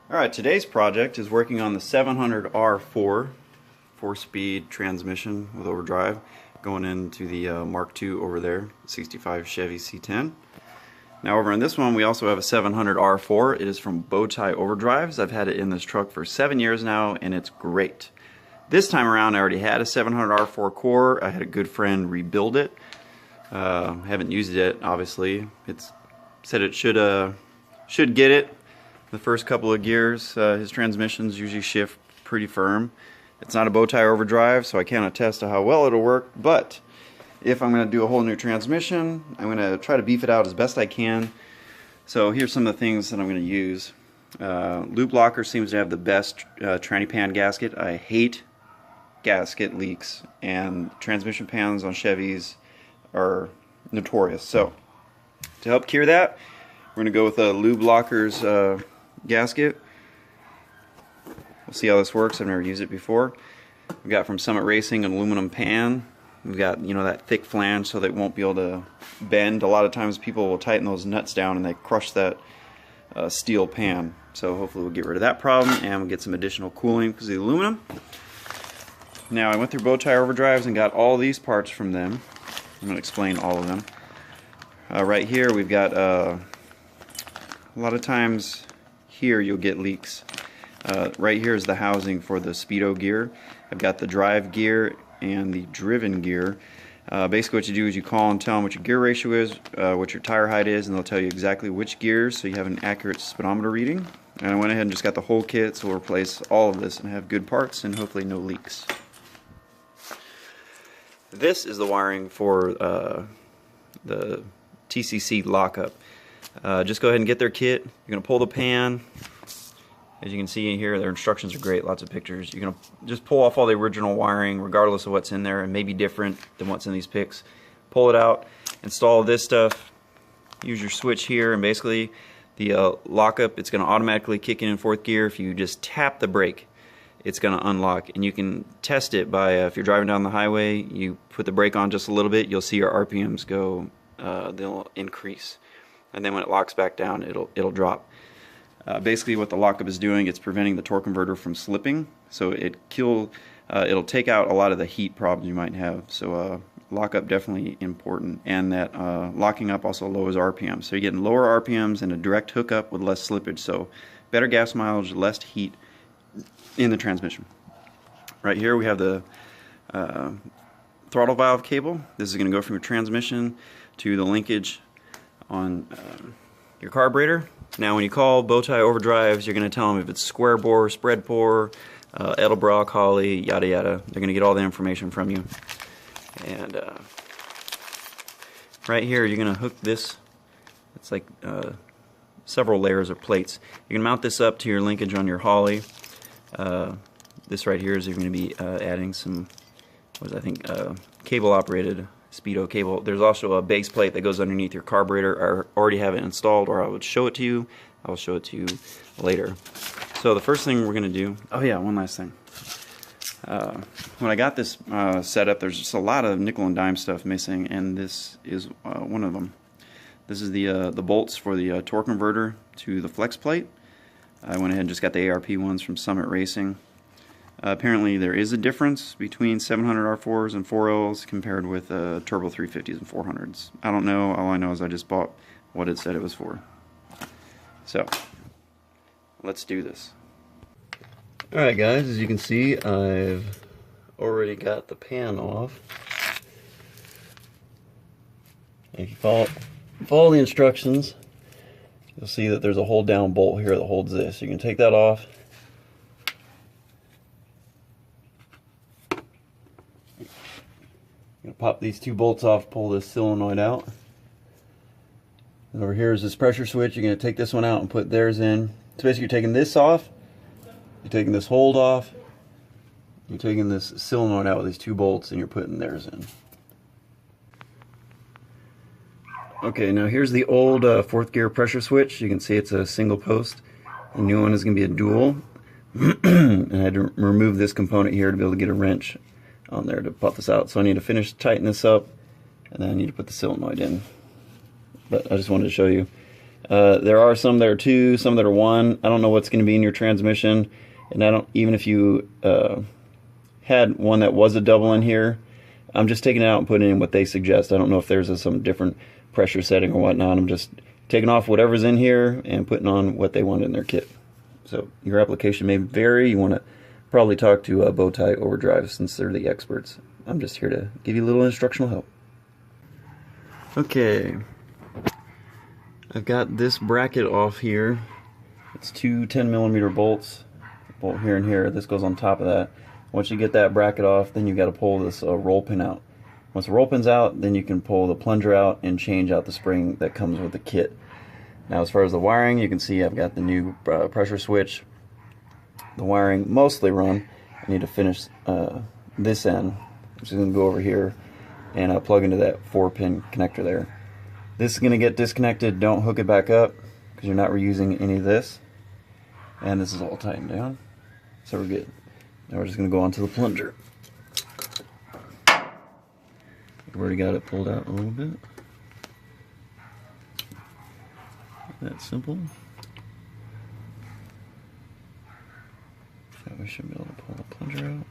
Alright, today's project is working on the 700R4 4-speed transmission with overdrive going into the Mark II over there, 65 Chevy C10. Now over on this one we also have a 700R4. It is from Bowtie Overdrives. I've had it in this truck for 7 years now and it's great. This time around I already had a 700R4 core. I had a good friend rebuild it. Haven't used it obviously. It's said it should get it. The first couple of gears, his transmissions usually shift pretty firm. It's not a Bowtie Overdrive, so I can't attest to how well it'll work, but if I'm going to do a whole new transmission, I'm going to try to beef it out as best I can. So here's some of the things that I'm going to use. Loop Locker seems to have the best tranny pan gasket. I hate gasket leaks, and transmission pans on Chevys are notorious. So to help cure that, we're going to go with a Lube Locker's gasket. We'll see how this works. I've never used it before. We've got from Summit Racing an aluminum pan. We've got, you know, that thick flange so they won't be able to bend. A lot of times people will tighten those nuts down and they crush that steel pan. So hopefully we'll get rid of that problem and we'll get some additional cooling because of the aluminum. Now I went through Bowtie Overdrives and got all these parts from them. I'm going to explain all of them. Right here we've got a lot of times here you'll get leaks. Right here is the housing for the Speedo gear. I've got the drive gear and the driven gear. Basically what you do is you call and tell them what your gear ratio is, what your tire height is, and they'll tell you exactly which gears so you have an accurate speedometer reading. And I went ahead and just got the whole kit, so we'll replace all of this and have good parts and hopefully no leaks. This is the wiring for the TCC lockup. Just go ahead and get their kit. You're going to pull the pan. As you can see in here, their instructions are great, lots of pictures. You're going to just pull off all the original wiring regardless of what's in there, and maybe different than what's in these pics. Pull it out, install this stuff, use your switch here, and basically the lockup, it's going to automatically kick in fourth gear. If you just tap the brake, it's going to unlock, and you can test it by if you're driving down the highway, you put the brake on just a little bit, you'll see your RPMs go, they'll increase. And then when it locks back down, it'll drop. Basically what the lockup is doing, it's preventing the torque converter from slipping, so it'll take out a lot of the heat problems you might have. So lockup definitely important, and that locking up also lowers RPM. So you're getting lower RPMs and a direct hookup with less slippage, so better gas mileage, less heat in the transmission. Right here we have the throttle valve cable. This is going to go from your transmission to the linkage on your carburetor. Now when you call Bowtie Overdrives, you're going to tell them if it's square bore, spread bore, Edelbrock, Holly, yada yada. They're going to get all the information from you. And right here you're going to hook this. It's like several layers of plates. You're going to mount this up to your linkage on your Holly. This right here is you're going to be adding some, cable operated Speedo cable. There's also a base plate that goes underneath your carburetor. I already have it installed, or I would show it to you. I will show it to you later. So the first thing we're going to do, oh yeah, one last thing. When I got this set up, there's just a lot of nickel and dime stuff missing, and this is one of them. This is the bolts for the torque converter to the flex plate. I went ahead and just got the ARP ones from Summit Racing. Apparently there is a difference between 700R4s and 4Ls compared with Turbo 350s and 400s. I don't know, all I know is I just bought what it said it was for. So, let's do this. Alright guys, as you can see, I've already got the pan off. If you follow the instructions, you'll see that there's a hold down bolt here that holds this. You can take that off. Pop these two bolts off, pull this solenoid out. And over here is this pressure switch. You're going to take this one out and put theirs in. So basically you're taking this off, you're taking this hold off, you're taking this solenoid out with these two bolts, and you're putting theirs in. Okay, now here's the old fourth gear pressure switch. You can see it's a single post. The new one is going to be a dual. And I had to remove this component here to be able to get a wrench on there to pop this out. So I need to tighten this up, and then I need to put the solenoid in. But I just wanted to show you. There are some that are 2, some that are 1. I don't know what's going to be in your transmission, and I don't, even if you had one that was a double in here, I'm just taking it out and putting in what they suggest. I don't know if there's some different pressure setting or whatnot. I'm just taking off whatever's in here and putting on what they want in their kit. So your application may vary. You want to probably talk to Bowtie Overdrive since they're the experts. I'm just here to give you a little instructional help. Okay, I've got this bracket off here. It's 2 10mm bolts, bolt here and here. This goes on top of that. Once you get that bracket off, then you got to pull this roll pin out. Once the roll pin's out, then you can pull the plunger out and change out the spring that comes with the kit. Now, as far as the wiring, you can see I've got the new pressure switch. The wiring mostly run. I need to finish this end. I'm just going to go over here and plug into that 4-pin connector there. This is going to get disconnected. Don't hook it back up because you're not reusing any of this. And this is all tightened down, so we're good. Now we're just going to go onto the plunger. I've already got it pulled out a little bit. That's simple. So we should be able to pull the plunger out.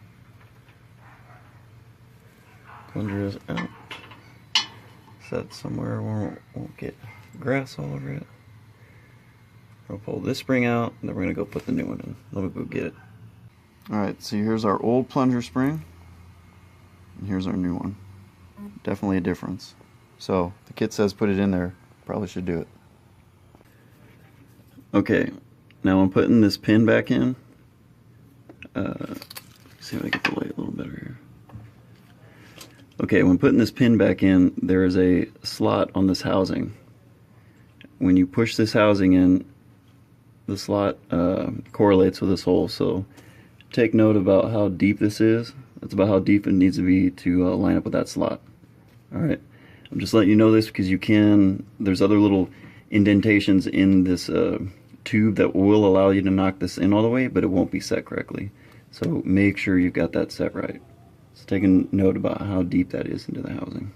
Plunger is out. Set somewhere where it won't get grass all over it. We'll pull this spring out, and then we're going to go put the new one in. Let me go get it. Alright, so here's our old plunger spring, and here's our new one. Definitely a difference. So, the kit says put it in there, probably should do it. Okay, now I'm putting this pin back in. See if I get the light a little better here. Okay, when putting this pin back in, there is a slot on this housing. When you push this housing in, the slot correlates with this hole, so take note about how deep this is. That's about how deep it needs to be to line up with that slot. Alright, I'm just letting you know this because there's other little indentations in this tube that will allow you to knock this in all the way, but it won't be set correctly. So make sure you've got that set right. So take a note about how deep that is into the housing.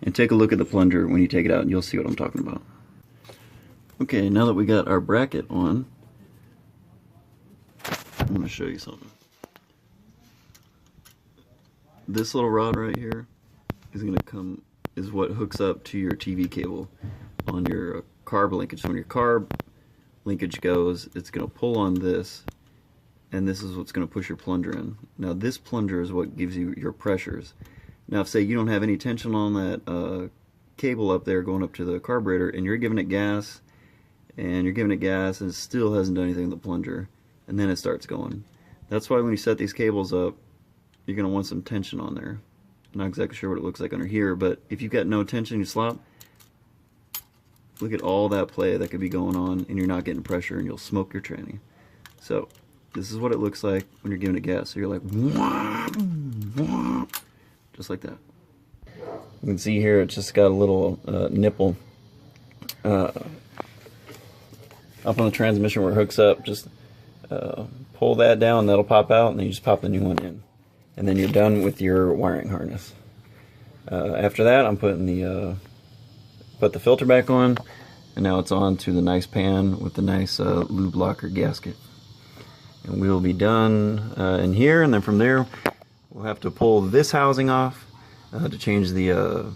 And take a look at the plunger when you take it out and you'll see what I'm talking about. Okay, now that we got our bracket on, I'm going to show you something. This little rod right here is what hooks up to your TV cable on your carb linkage. So when your carb linkage goes, it's going to pull on this, and this is what's going to push your plunger in. Now this plunger is what gives you your pressures. Now if say you don't have any tension on that cable up there going up to the carburetor, and you're giving it gas, and it still hasn't done anything to the plunger, and then it starts going. That's why when you set these cables up, you're going to want some tension on there. I'm not exactly sure what it looks like under here, but if you've got no tension, you slop, look at all that play that could be going on, and you're not getting pressure, and you'll smoke your tranny. So this is what it looks like when you're giving it gas. So you're like, just like that. You can see here it's just got a little nipple up on the transmission where it hooks up. Just pull that down, that'll pop out, and then you just pop the new one in. And then you're done with your wiring harness. After that, I'm putting put the filter back on, and now it's on to the nice pan with the nice lube locker gasket. And we'll be done in here, and then from there, we'll have to pull this housing off to change the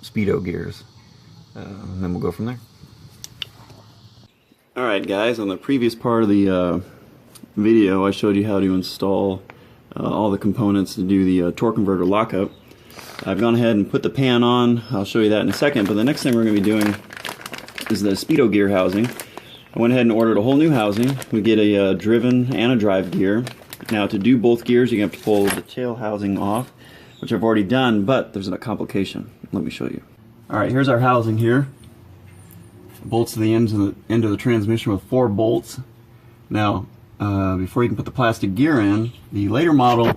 Speedo gears. And then we'll go from there. Alright guys, on the previous part of the video, I showed you how to install all the components to do the torque converter lockup. I've gone ahead and put the pan on. I'll show you that in a second, but the next thing we're going to be doing is the Speedo gear housing. I went ahead and ordered a whole new housing. We get a driven and a drive gear. Now to do both gears, you're going to have to pull the tail housing off, which I've already done, but there's a complication. Let me show you. Alright, here's our housing here. Bolts to the end of the transmission with 4 bolts. Now, before you can put the plastic gear in, the later model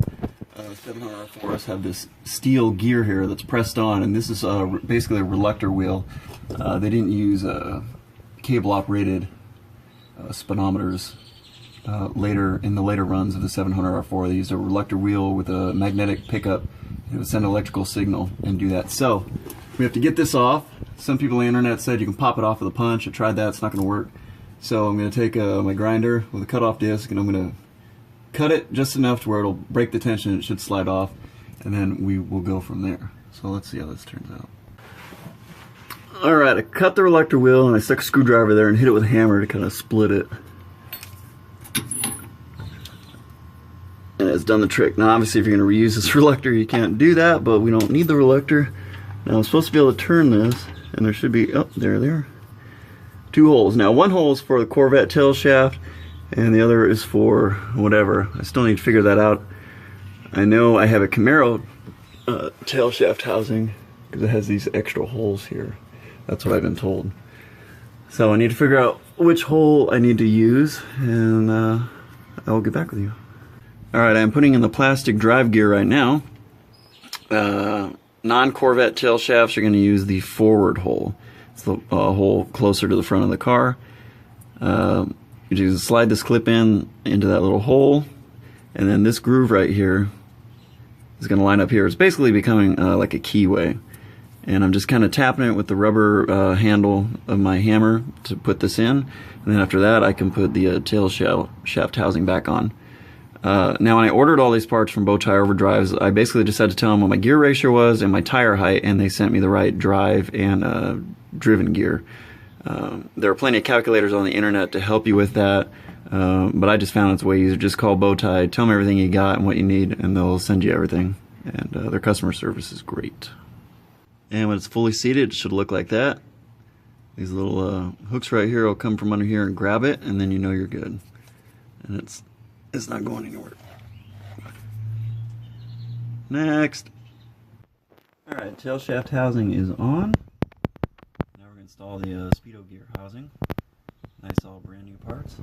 700R4s have this steel gear here that's pressed on, and this is basically a reluctor wheel. They didn't use cable operated speedometers later in the later runs of the 700R4. They used a reluctor wheel with a magnetic pickup. It would send an electrical signal and do that. So we have to get this off. some people on the internet said you can pop it off with a punch. I tried that, it's not going to work. So I'm going to take my grinder with a cut-off disc, and I'm going to cut it just enough to where it'll break the tension, and it should slide off, and then we will go from there. So let's see how this turns out. Alright, I cut the reluctor wheel and I stuck a screwdriver there and hit it with a hammer to kind of split it. And it's done the trick. Now obviously if you're going to reuse this reluctor you can't do that, but we don't need the reluctor. Now I'm supposed to be able to turn this, and there should be, oh, there. 2 holes. Now one hole is for the Corvette tail shaft, and the other is for whatever. I still need to figure that out. I know I have a Camaro tail shaft housing because it has these extra holes here. That's what I've been told. So I need to figure out which hole I need to use, and I will get back with you. Alright, I'm putting in the plastic drive gear right now. Non-Corvette tail shafts are going to use the forward hole. It's the hole closer to the front of the car. You just slide this clip into that little hole, and then this groove right here is going to line up here. It's basically becoming like a keyway. And I'm just kind of tapping it with the rubber handle of my hammer to put this in. And then after that I can put the tail shaft housing back on. Now when I ordered all these parts from Bowtie Overdrives, I basically just had to tell them what my gear ratio was and my tire height, and they sent me the right drive and driven gear. There are plenty of calculators on the internet to help you with that, but I just found it's way easier. Just call Bowtie, tell them everything you got and what you need, and they'll send you everything. And their customer service is great. And when it's fully seated, it should look like that. These little hooks right here will come from under here and grab it, and then you know you're good. And it's not going anywhere. Next. Alright, tail shaft housing is on. Now we're going to install the Speedo gear housing. Nice all brand new parts.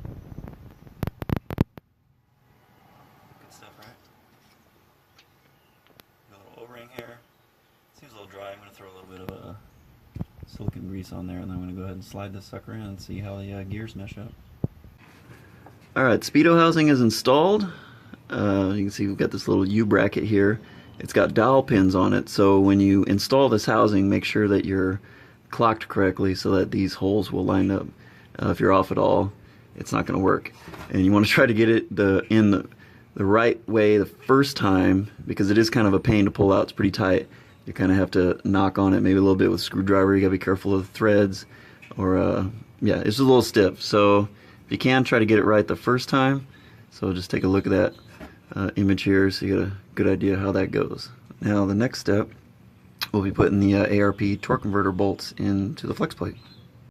Good stuff, right? Got a little O-ring here. Seems a little dry. I'm going to throw a little bit of silicone grease on there, and then I'm going to go ahead and slide this sucker in and see how the gears mesh up. Alright, Speedo housing is installed. You can see we've got this little U-bracket here. It's got dowel pins on it, so when you install this housing, make sure that you're clocked correctly so that these holes will line up. If you're off at all, it's not going to work. And you want to try to get it in the right way the first time, because it is kind of a pain to pull out. It's pretty tight. You kind of have to knock on it maybe a little bit with a screwdriver. You got to be careful of the threads, or yeah, it's just a little stiff. So if you can, try to get it right the first time. So just take a look at that image here so you get a good idea how that goes. Now the next step, we'll be putting the ARP torque converter bolts into the flex plate.